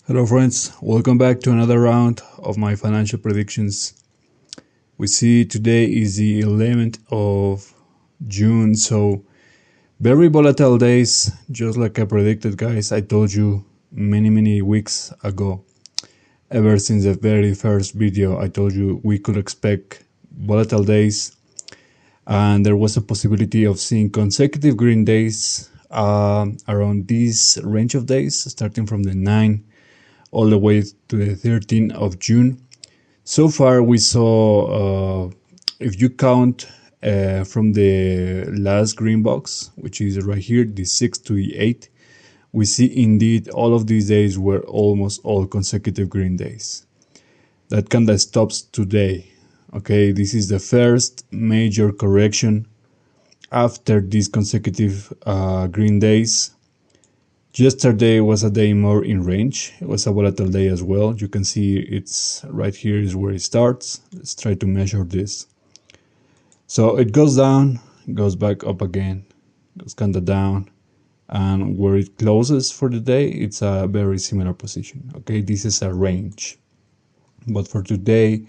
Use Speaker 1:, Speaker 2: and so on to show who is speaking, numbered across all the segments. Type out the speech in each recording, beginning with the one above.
Speaker 1: Hello friends, welcome back to another round of my financial predictions. We see today is the 11th of June, so very volatile days, just like I predicted, guys. I told you many weeks ago. Ever since the very first video, I told you we could expect volatile days, and there was a possibility of seeing consecutive green days around this range of days, starting from the 9 all the way to the 13th of June. So far we saw, if you count from the last green box, which is right here, the 6 to the 8, we see indeed all of these days were almost all consecutive green days. That kind of stops today. Okay, this is the first major correction after these consecutive green days. Yesterday was a day more in range. It was a volatile day as well. You can see it's right here is where it starts. Let's try to measure this. So it goes down, goes back up again, goes kind of down, and where it closes for the day, it's a very similar position. Okay, this is a range, but for today,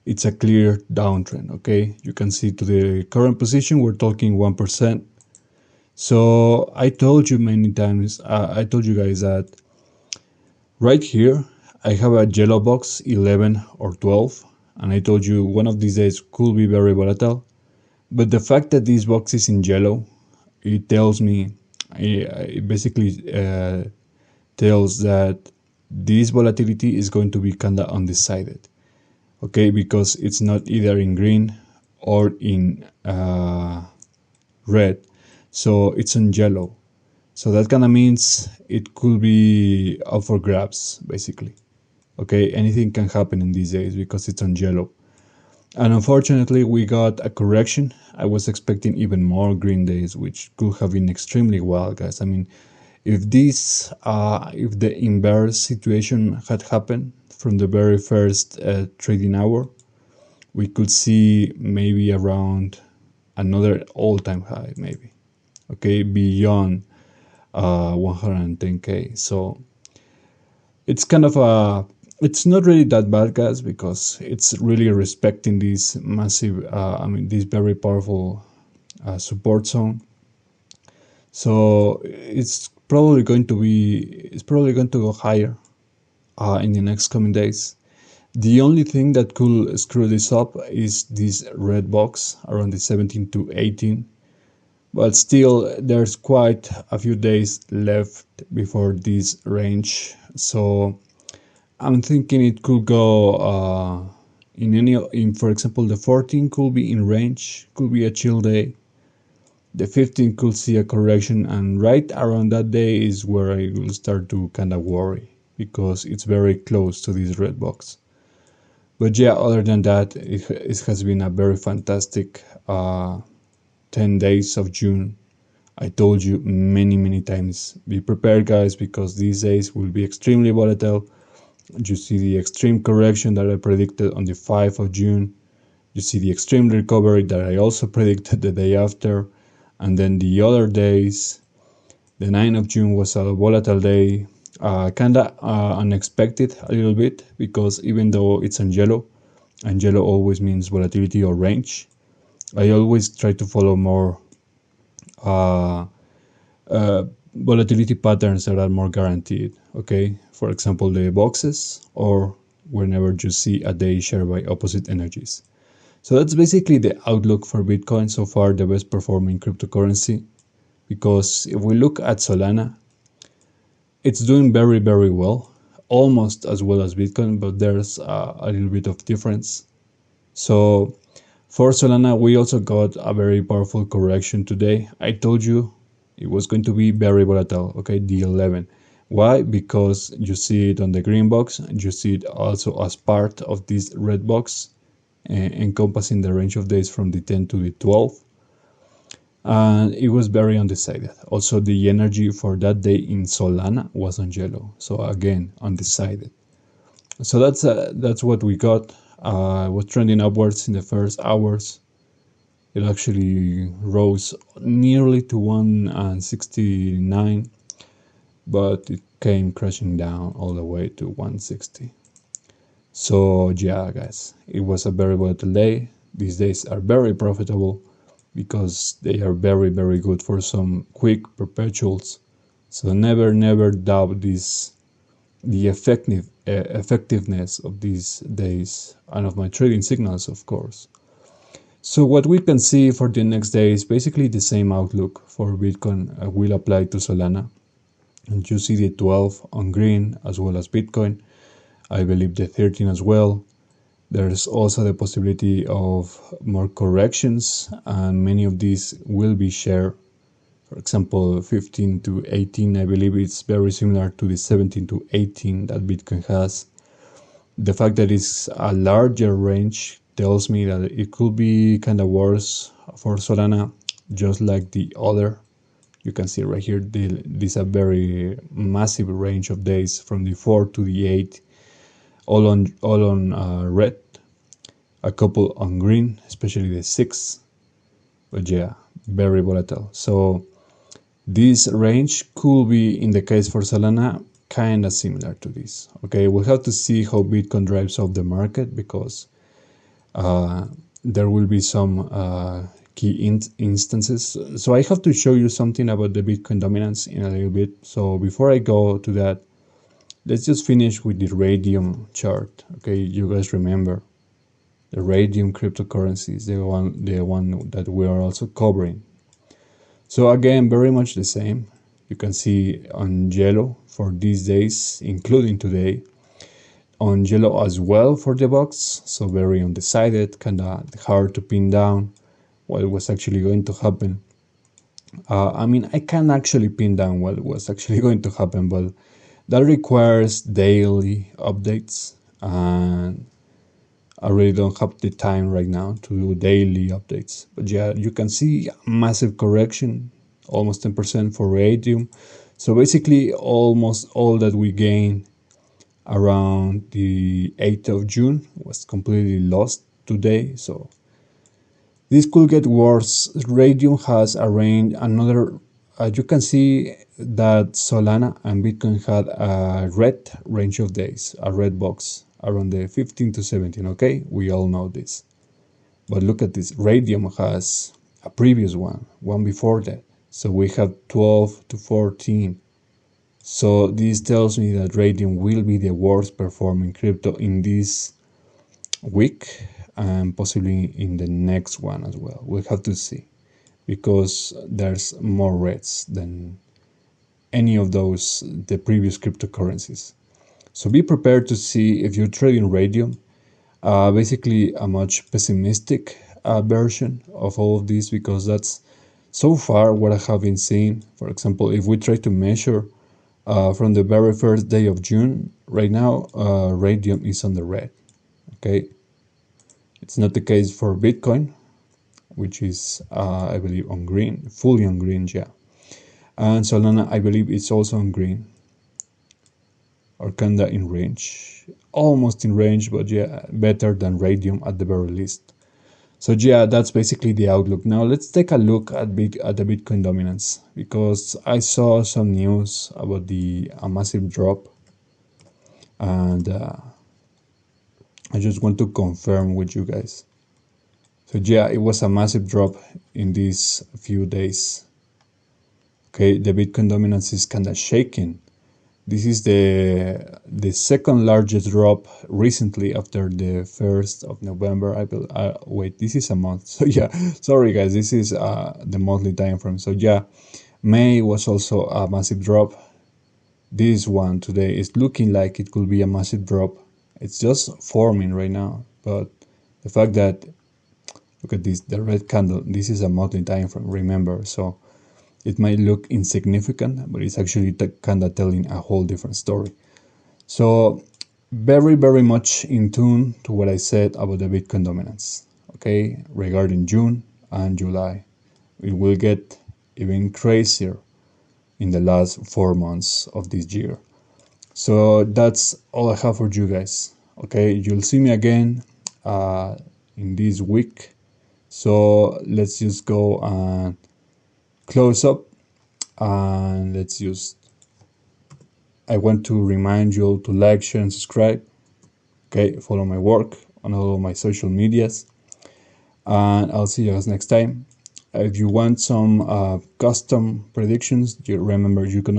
Speaker 1: it's a clear downtrend. Okay, you can see to the current position, we're talking 1%. So I told you many times, I told you guys that right here, I have a yellow box, 11 or 12, and I told you one of these days could be very volatile. But the fact that this box is in yellow, it tells me, it basically tells that this volatility is going to be kind of undecided. Okay, because it's not either in green or in red. So it's in yellow. So that kind of means it could be up for grabs, basically. Okay, anything can happen in these days because it's on yellow. And unfortunately, we got a correction. I was expecting even more green days, which could have been extremely wild, guys. I mean, if this, if the inverse situation had happened from the very first trading hour, we could see maybe around another all-time high, maybe. Okay, beyond 110k. So it's kind of it's not really that bad, guys, because it's really respecting this massive, this very powerful support zone. So it's probably going to go higher in the next coming days. The only thing that could screw this up is this red box around the 17 to 18. But still, there's quite a few days left before this range, so I'm thinking it could go for example, the 14 could be in range, could be a chill day. The 15 could see a correction, and right around that day is where I will start to kind of worry because it's very close to this red box. But yeah, other than that, it has been a very fantastic 10 days of June. I told you many times, be prepared, guys, because these days will be extremely volatile. You see the extreme correction that I predicted on the 5th of June. You see the extreme recovery that I also predicted the day after. And then the other days, the 9th of June was a volatile day, kinda unexpected a little bit, because even though it's in yellow, and yellow always means volatility or range, I always try to follow more volatility patterns that are more guaranteed. Okay, for example, the boxes, or whenever you see a day shared by opposite energies. So that's basically the outlook for Bitcoin so far, the best performing cryptocurrency. Because if we look at Solana, it's doing very well, almost as well as Bitcoin, but there's a little bit of difference. So for Solana, we also got a very powerful correction today. I told you it was going to be very volatile, okay, the 11. Why? Because you see it on the green box, and you see it also as part of this red box, encompassing the range of days from the 10 to the 12. And it was very undecided. Also, the energy for that day in Solana was on yellow. So again, undecided. So that's what we got. Was trending upwards in the first hours. It actually rose nearly to 169. but it came crashing down all the way to 160. So yeah, guys, it was a very volatile day. These days are very profitable because they are very, very good for some quick perpetuals. So never doubt the effectiveness of these days and of my trading signals, of course. So what we can see for the next day is basically the same outlook for Bitcoin will apply to Solana. And you see the 12 on green as well as Bitcoin. I believe the 13 as well. There's also the possibility of more corrections, and many of these will be shared. For example, 15 to 18, I believe it's very similar to the 17 to 18 that Bitcoin has. The fact that it's a larger range tells me that it could be kind of worse for Solana, just like the other. You can see right here, this is a very massive range of days from the 4 to the 8, all on red, a couple on green, especially the 6, but yeah, very volatile. So this range could be, in the case for Solana, kind of similar to this. Okay, we'll have to see how Bitcoin drives off the market, because there will be some key instances. So I have to show you something about the Bitcoin dominance in a little bit. So before I go to that, let's just finish with the Radium chart. Okay, you guys remember the Radium cryptocurrency is the one that we are also covering. So again, very much the same. You can see on yellow for these days, including today. On yellow as well for the box, so very undecided, kind of hard to pin down what was actually going to happen. I mean, I can actually pin down what was actually going to happen, but that requires daily updates, and I really don't have the time right now to do daily updates. But yeah, you can see a massive correction, almost 10% for Radium. So basically, almost all that we gain around the 8th of June was completely lost today. So this could get worse. Radium has arranged another, you can see that Solana and Bitcoin had a red range of days, a red box around the 15 to 17, okay? We all know this. But look at this, Radium has a previous one before that. So we have 12 to 14. So this tells me that Radium will be the worst performing crypto in this week, and possibly in the next one as well. We'll have to see, because there's more reds than any of those, the previous cryptocurrencies. So be prepared to see, if you're trading Radium, basically a much pessimistic version of all of this, because that's so far what I have been seeing. For example, if we try to measure from the very first day of June, right now, Radium is on the red. Okay, it's not the case for Bitcoin, which is, I believe, on green, fully on green, yeah. And Solana, I believe, it's also on green, or kinda in range, almost in range, but yeah, better than Radium at the very least. So yeah, that's basically the outlook. Now let's take a look at the Bitcoin dominance, because I saw some news about a massive drop, and I just want to confirm with you guys. So yeah, it was a massive drop in these few days. Okay, the Bitcoin dominance is kind of shaking. This is the second largest drop recently after the 1st of November. Wait, this is a month. So yeah, sorry guys, this is the monthly time frame. So yeah, May was also a massive drop. This one today is looking like it could be a massive drop. It's just forming right now, but the fact that, look at this, the red candle, this is a monthly time frame, remember, so it might look insignificant, but it's actually kind of telling a whole different story. So very, very much in tune to what I said about the Bitcoin dominance, okay, regarding June and July. It will get even crazier in the last 4 months of this year. So that's all I have for you guys, okay? You'll see me again in this week. So let's just go and close up, and let's just I want to remind you all to like, share, and subscribe. Okay, follow my work on all of my social medias, and I'll see you guys next time. If you want some custom predictions, you remember you can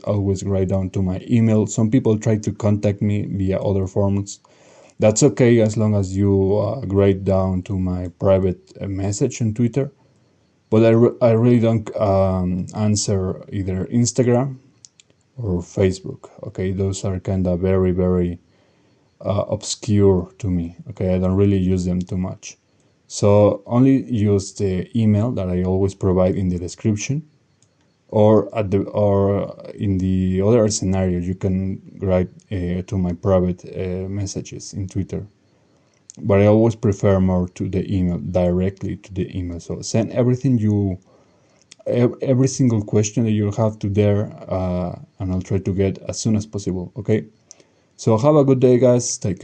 Speaker 1: always write down to my email. Some people try to contact me via other forms. That's okay as long as you write down to my private message on Twitter. But I really don't answer either Instagram or Facebook. Okay, those are kind of very obscure to me. Okay, I don't really use them too much. So only use the email that I always provide in the description, or in the other scenario you can write to my private messages in Twitter. But I always prefer more to the email, directly to the email. So send everything every single question that you have to there, and I'll try to get as soon as possible. Okay, so have a good day, guys. Take care.